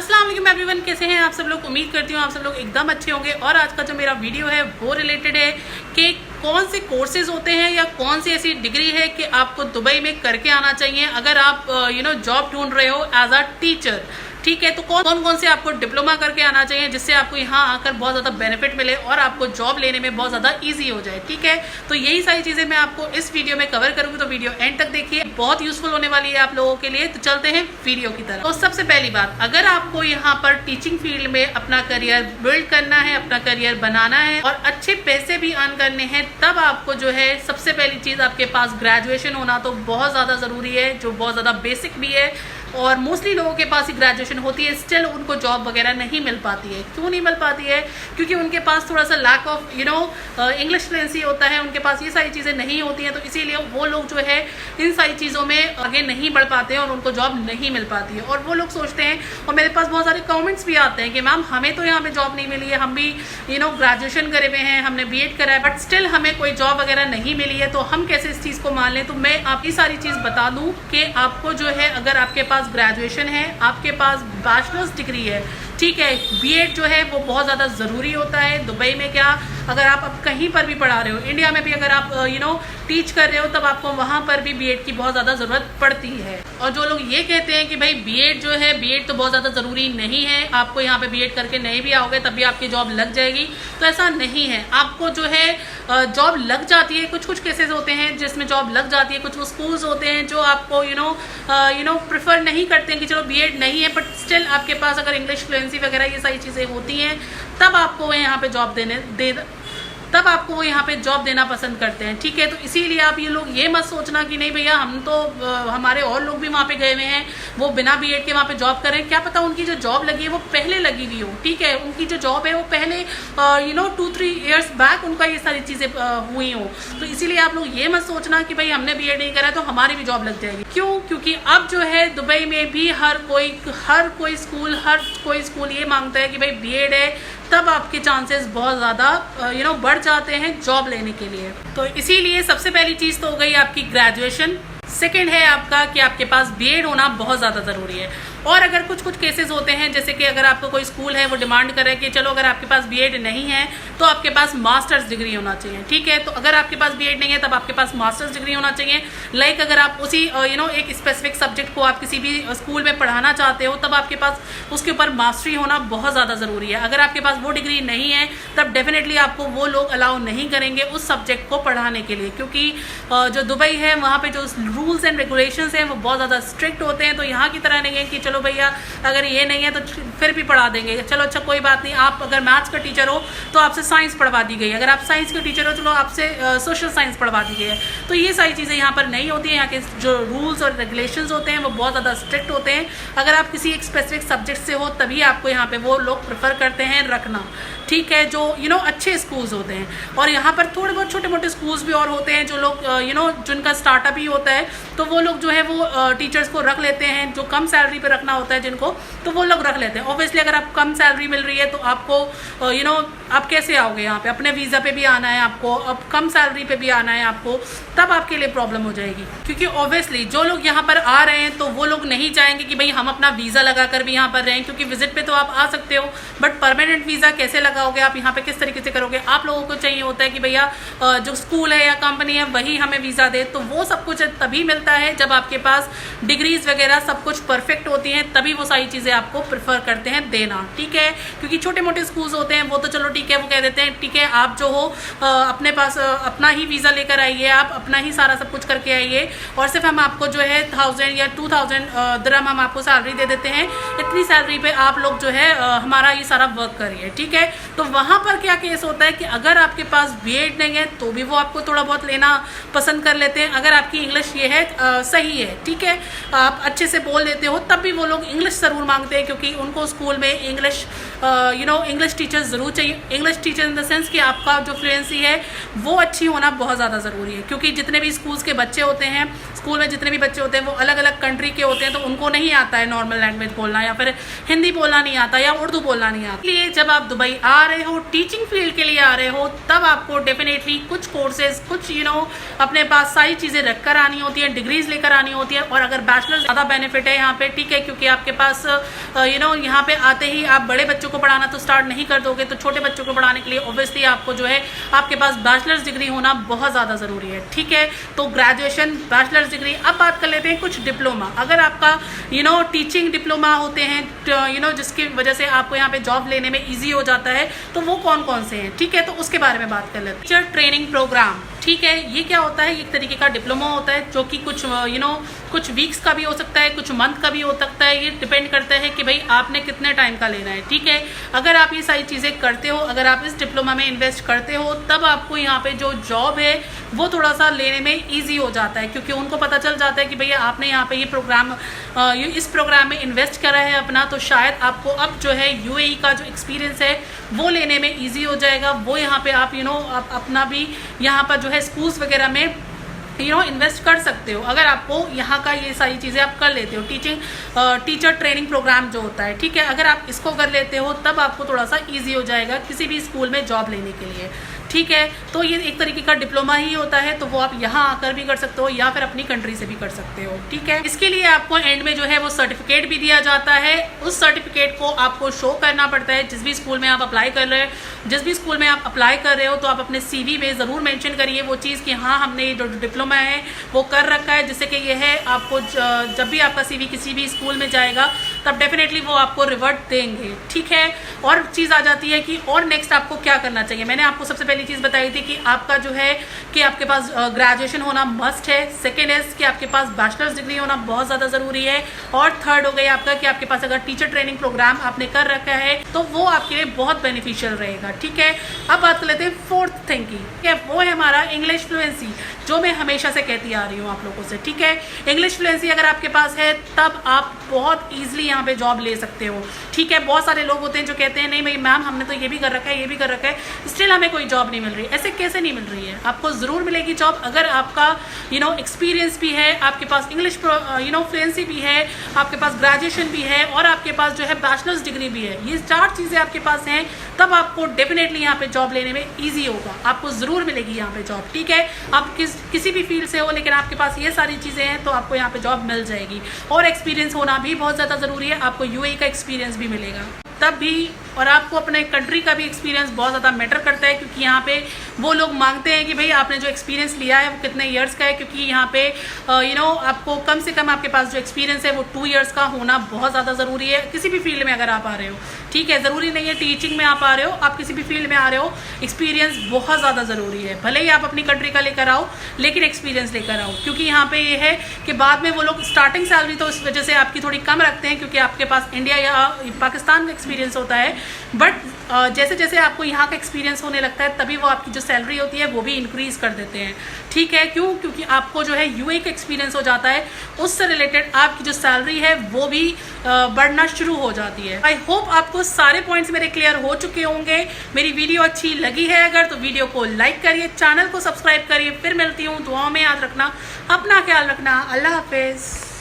अस्सलाम वालेकुम एवरीवन, कैसे हैं आप सब लोग। उम्मीद करती हूँ आप सब लोग एकदम अच्छे होंगे। और आज का जो मेरा वीडियो है वो रिलेटेड है कि कौन से कोर्सेज होते हैं या कौन सी ऐसी डिग्री है कि आपको दुबई में करके आना चाहिए अगर आप जॉब ढूंढ रहे हो एज अ टीचर। ठीक है, तो कौन कौन से आपको डिप्लोमा करके आना चाहिए जिससे आपको यहाँ आकर बहुत ज़्यादा बेनिफिट मिले और आपको जॉब लेने में बहुत ज़्यादा इजी हो जाए। ठीक है, तो यही सारी चीज़ें मैं आपको इस वीडियो में कवर करूँगी, तो वीडियो एंड तक देखिए, बहुत यूजफुल होने वाली है आप लोगों के लिए। तो चलते हैं वीडियो की तरफ। तो सबसे पहली बात, अगर आपको यहाँ पर टीचिंग फील्ड में अपना करियर बिल्ड करना है, अपना करियर बनाना है और अच्छे पैसे भी अर्न करने हैं, तब आपको जो है सबसे पहली चीज़ आपके पास ग्रेजुएशन होना तो बहुत ज़्यादा ज़रूरी है, जो बहुत ज़्यादा बेसिक भी है। और मोस्टली लोगों के पास ही ग्रेजुएशन होती है, स्टिल उनको जॉब वगैरह नहीं मिल पाती है। क्यों नहीं मिल पाती है? क्योंकि उनके पास थोड़ा सा लैक ऑफ इंग्लिश फ्लुएंसी होता है, उनके पास ये सारी चीज़ें नहीं होती हैं, तो इसीलिए वो लोग जो है इन सारी चीज़ों में आगे नहीं बढ़ पाते हैं और उनको जॉब नहीं मिल पाती है। और वो लोग सोचते हैं, और मेरे पास बहुत सारे कमेंट्स भी आते हैं कि मैम हमें तो यहाँ पे जॉब नहीं मिली है, हम भी ग्रेजुएशन करे हुए हैं, हमने बीएड करा है, बट स्टिल हमें कोई जॉब वगैरह नहीं मिली है, तो हम कैसे इस चीज़ को मान लें। तो मैं आपकी सारी चीज़ बता दूँ कि आपको जो है, अगर आपके पास ग्रेजुएशन है, आपके पास बैचलर्स डिग्री है, ठीक है, बीएड जो है वो बहुत ज़्यादा ज़रूरी होता है। दुबई में क्या, अगर आप अब कहीं पर भी पढ़ा रहे हो, इंडिया में भी अगर आप टीच कर रहे हो, तब आपको वहाँ पर भी बीएड की बहुत ज़्यादा ज़रूरत पड़ती है। और जो लोग ये कहते हैं कि भाई बीएड जो है, बीएड तो बहुत ज़्यादा ज़रूरी नहीं है, आपको यहाँ पे बीएड करके नहीं भी आओगे तब भी आपकी जॉब लग जाएगी, तो ऐसा नहीं है। आपको जो है जॉब लग जाती है, कुछ केसेस होते हैं जिसमें जॉब लग जाती है। कुछ स्कूल्स होते हैं जो आपको प्रेफर नहीं करते हैं कि चलो बीएड नहीं है, बट स्टिल आपके पास अगर इंग्लिश फ्लुएंसी वगैरह ये सारी चीज़ें होती हैं, तब आपको यहाँ पे तब आपको वो यहाँ पे जॉब देना पसंद करते हैं। ठीक है, तो इसीलिए आप ये लोग ये मत सोचना कि नहीं भैया हम तो हमारे और लोग भी वहाँ पे गए हुए हैं, वो बिना बीएड के वहाँ पे जॉब कर रहे हैं, क्या पता उनकी जो जॉब लगी है वो पहले लगी हुई हो। ठीक है, उनकी जो जॉब है वो पहले 2-3 ईयर्स बैक उनका ये सारी चीज़ें हुई हो। तो इसीलिए आप लोग ये मत सोचना कि भाई हमने बीएड नहीं करा तो हमारी भी जॉब लग जाएगी। क्यों? क्योंकि अब जो है दुबई में भी हर कोई स्कूल ये मांगता है कि भाई बीएड है, तब आपके चांसेस बहुत ज़्यादा बढ़ जाते हैं जॉब लेने के लिए। तो इसीलिए सबसे पहली चीज़ तो हो गई आपकी ग्रेजुएशन। सेकंड है आपका कि आपके पास बीएड होना बहुत ज़्यादा ज़रूरी है। और अगर कुछ केसेस होते हैं, जैसे कि अगर आपका कोई स्कूल है वो डिमांड करे कि चलो अगर आपके पास बीएड नहीं है तो आपके पास मास्टर्स डिग्री होना चाहिए। ठीक है, तो अगर आपके पास बीएड नहीं है तब आपके पास मास्टर्स डिग्री होना चाहिए। लाइक अगर आप उसी एक स्पेसिफिक सब्जेक्ट को आप किसी भी स्कूल में पढ़ाना चाहते हो, तब आपके पास उसके ऊपर मास्टरी होना बहुत ज़्यादा ज़रूरी है। अगर आपके पास वो डिग्री नहीं है तब डेफिनेटली आपको वो लोग अलाउ नहीं करेंगे उस सब्जेक्ट को पढ़ाने के लिए, क्योंकि जो दुबई है वहाँ पर जो रूल्स एंड रेगुलेशंस हैं वो बहुत ज़्यादा स्ट्रिक्ट होते हैं। तो यहाँ की तरह नहीं है कि चलो भैया अगर ये नहीं है तो फिर भी पढ़ा देंगे, चलो अच्छा कोई बात नहीं। आप अगर मैथ्स का टीचर हो तो आपसे साइंस पढ़वा दी गई, अगर आप साइंस के टीचर हो चलो आपसे सोशल साइंस पढ़वा दी गई है। तो ये सारी चीज़ें यहाँ पर नहीं होती है। यहाँ के जो रूल्स और रेगुलेशंस होते हैं वो बहुत ज़्यादा स्ट्रिक्ट होते हैं। अगर आप किसी एक स्पेसिफिक सब्जेक्ट से हो तभी आपको यहाँ पे वो लोग प्रेफर करते हैं रखना। ठीक है, जो अच्छे स्कूल्स होते हैं। और यहाँ पर थोड़े बहुत छोटे मोटे स्कूल्स भी और होते हैं जो लोग जिनका स्टार्टअप ही होता है, तो वो लोग जो है वो टीचर्स को रख लेते हैं, जो कम सैलरी पे रखना होता है जिनको, तो वो लोग रख लेते हैं। ऑब्वियसली अगर आप कम सैलरी मिल रही है तो आपको आप कैसे आओगे यहाँ पे, अपने वीज़ा पे भी आना है आपको, अब कम सैलरी पे भी आना है आपको, तब आपके लिए प्रॉब्लम हो जाएगी। क्योंकि ऑब्वियसली जो लोग यहाँ पर आ रहे हैं तो वो लोग नहीं चाहेंगे कि भाई हम अपना वीज़ा लगा कर भी यहाँ पर रहें, क्योंकि विजिट पे तो आप आ सकते हो, बट परमानेंट वीज़ा कैसे लगाओगे आप यहाँ पे, किस तरीके से करोगे। आप लोगों को चाहिए होता है कि भैया जो स्कूल है या कंपनी है वही हमें वीज़ा दे, तो वो सब कुछ तभी मिलता है जब आपके पास डिग्रीज वगैरह सब कुछ परफेक्ट होती हैं, तभी वो सारी चीज़ें आपको प्रेफर करते हैं देना। ठीक है, क्योंकि छोटे मोटे स्कूल्स होते हैं वो तो चलो ठीक है, वो कह देते हैं ठीक है आप जो हो अपने पास अपना ही वीज़ा लेकर आइए, आप अपना ही सारा सब कुछ करके आइए, और सिर्फ हम आपको जो है 1000 या 2000 दिरहम हम आपको सैलरी दे देते हैं, इतनी सैलरी पे आप लोग जो है हमारा ये सारा वर्क करिए। ठीक है, तो वहाँ पर क्या केस होता है कि अगर आपके पास बीएड नहीं है तो भी वो आपको थोड़ा बहुत लेना पसंद कर लेते हैं। अगर आपकी इंग्लिश ये है सही है, ठीक है, आप अच्छे से बोल लेते हो, तब भी वो लोग इंग्लिश ज़रूर मांगते हैं, क्योंकि उनको स्कूल में इंग्लिश इंग्लिश टीचर्स ज़रूर चाहिए। English teacher in the sense कि आपका जो फ्लुएंसी है वो अच्छी होना बहुत ज़्यादा ज़रूरी है, क्योंकि जितने भी स्कूल्स के बच्चे होते हैं स्कूल में जितने भी बच्चे होते हैं वो अलग अलग कंट्री के होते हैं, तो उनको नहीं आता है नॉर्मल लैंग्वेज बोलना, या फिर हिंदी बोलना नहीं आता, या उर्दू बोलना नहीं आता। इसलिए जब आप दुबई आ रहे हो, टीचिंग फील्ड के लिए आ रहे हो, तब आपको डेफिनेटली कुछ कोर्सेज, कुछ अपने पास सारी चीज़ें रख कर आनी होती है, डिग्रीज लेकर आनी होती है। और अगर बैचलर ज़्यादा बेनिफिट है यहाँ पे, ठीक है, क्योंकि आपके पास यहाँ पे आते ही आप बड़े बच्चों को पढ़ाना तो स्टार्ट नहीं कर दोगे, तो छोटे बच्चों को पढ़ाने के लिए ऑब्वियसली आपको जो है आपके पास बैचलर्स डिग्री होना बहुत ज़्यादा ज़रूरी है, ठीक है। तो ग्रेजुएशन, बैचलर्स डिग्री। अब बात कर लेते हैं कुछ डिप्लोमा। अगर आपका टीचिंग डिप्लोमा होते हैं जिसकी वजह से आपको यहाँ पे जॉब लेने में ईजी हो जाता है, तो वो कौन कौन से हैं, ठीक है, तो उसके बारे में बात कर लेते हैं। टीचर ट्रेनिंग प्रोग्राम, ठीक है, ये क्या होता है? एक तरीके का डिप्लोमा होता है जो कि कुछ कुछ वीक्स का भी हो सकता है, कुछ मंथ का भी हो सकता है। ये डिपेंड करता है कि भाई आपने कितने टाइम का लेना है, ठीक है। अगर आप ये सारी चीज़ें करते हो, अगर आप इस डिप्लोमा में इन्वेस्ट करते हो, तब आपको यहाँ पे जो जॉब है वो थोड़ा सा लेने में ईजी हो जाता है, क्योंकि उनको पता चल जाता है कि भैया आपने यहाँ पे ये इस प्रोग्राम में इन्वेस्ट करा है अपना, तो शायद आपको अब जो है UAE का जो एक्सपीरियंस है वो लेने में ईजी हो जाएगा। वो यहाँ पे आप आप अपना भी यहाँ पर जो है स्कूल्स वगैरह में इन्वेस्ट कर सकते हो, अगर आपको यहाँ का ये सारी चीज़ें आप कर लेते हो। टीचर ट्रेनिंग प्रोग्राम जो होता है, ठीक है, अगर आप इसको कर लेते हो तब आपको थोड़ा सा इजी हो जाएगा किसी भी स्कूल में जॉब लेने के लिए, ठीक है। तो ये एक तरीके का डिप्लोमा ही होता है, तो वो आप यहाँ आकर भी कर सकते हो या फिर अपनी कंट्री से भी कर सकते हो, ठीक है। इसके लिए आपको एंड में जो है वो सर्टिफिकेट भी दिया जाता है। उस सर्टिफिकेट को आपको शो करना पड़ता है जिस भी स्कूल में आप अप्लाई कर रहे हो। जिस भी स्कूल में आप अप्लाई कर रहे हो तो आप अपने CV में ज़रूर मेंशन करिए वो चीज़ कि हाँ हमने ये जो डिप्लोमा है वो कर रखा है, जिससे कि ये है आपको जब भी आपका CV किसी भी स्कूल में जाएगा तब डेफिनेटली वो आपको रिवर्ट देंगे, ठीक है। और चीज़ आ जाती है कि और नेक्स्ट आपको क्या करना चाहिए। मैंने आपको सबसे पहली चीज़ बताई थी कि आपका जो है कि आपके पास ग्रेजुएशन होना मस्ट है। सेकेंड है कि आपके पास बैचलर्स डिग्री होना बहुत ज़्यादा ज़रूरी है। और थर्ड हो गई आपका कि आपके पास अगर टीचर ट्रेनिंग प्रोग्राम आपने कर रखा है तो वो आपके लिए बहुत बेनिफिशियल रहेगा, ठीक है। अब बात कर लेते हैं फोर्थ थिंग की, ठीक है, वो है हमारा इंग्लिश फ्लुएंसी, जो मैं हमेशा से कहती आ रही हूँ आप लोगों से, ठीक है। इंग्लिश फ्लुएंसी अगर आपके पास है तब आप बहुत ईजिली यहाँ पे जॉब ले सकते हो, ठीक है। बहुत सारे लोग होते हैं जो कहते हैं नहीं भाई मैम हमने तो ये भी कर रखा है, ये भी कर रखा है, स्टिल हमें कोई जॉब नहीं मिल रही। ऐसे कैसे नहीं मिल रही है? आपको ज़रूर मिलेगी जॉब अगर आपका एक्सपीरियंस भी है, आपके पास इंग्लिश फ्लुएंसी भी है, आपके पास ग्रेजुएशन भी है और आपके पास जो है बैचलर्स डिग्री भी है। ये 4 चीज़ें आपके पास हैं, तब आपको डेफिनेटली यहाँ पे जॉब लेने में ईजी होगा, आपको ज़रूर मिलेगी यहाँ पे जॉब, ठीक है। आप किसी भी फील्ड से हो लेकिन आपके पास ये सारी चीज़ें हैं तो आपको यहाँ पे जॉब मिल जाएगी। और एक्सपीरियंस होना भी बहुत ज़्यादा ज़रूरी है, आपको UAE का एक्सपीरियंस भी मिलेगा तब भी। और आपको अपने कंट्री का भी एक्सपीरियंस बहुत ज़्यादा मैटर करता है, क्योंकि यहाँ पे वो लोग मांगते हैं कि भाई आपने जो एक्सपीरियंस लिया है वो कितने ईयर्स का है, क्योंकि यहाँ पे आपको कम से कम आपके पास जो एक्सपीरियंस है वो 2 ईयर्स का होना बहुत ज़्यादा ज़रूरी है किसी भी फील्ड में अगर आप आ रहे हो, ठीक है। ज़रूरी नहीं है टीचिंग में आप आ रहे हो, आप किसी भी फील्ड में आ रहे हो, एक्सपीरियंस बहुत ज़्यादा ज़रूरी है। भले ही आप अपनी कंट्री का लेकर आओ लेकिन एक्सपीरियंस लेकर आओ, क्योंकि यहाँ पे ये है कि बाद में वो लोग स्टार्टिंग सैलरी तो इस वजह से आपकी थोड़ी कम रखते हैं क्योंकि आपके पास इंडिया या पाकिस्तान का एक्सपीरियंस होता है, बट जैसे जैसे आपको यहाँ का एक्सपीरियंस होने लगता है तभी वो आपकी जो सैलरी होती है वो भी इंक्रीज़ कर देते हैं, ठीक है। क्यों? क्योंकि आपको जो है UAE का एक्सपीरियंस हो जाता है, उससे रिलेटेड आपकी जो सैलरी है वो भी बढ़ना शुरू हो जाती है। आई होप आपको सारे पॉइंट्स मेरे क्लियर हो चुके होंगे। मेरी वीडियो अच्छी लगी है अगर तो वीडियो को लाइक करिए, चैनल को सब्सक्राइब करिए। फिर मिलती हूँ, दुआओं में याद रखना, अपना ख्याल रखना। अल्लाह हाफिज़।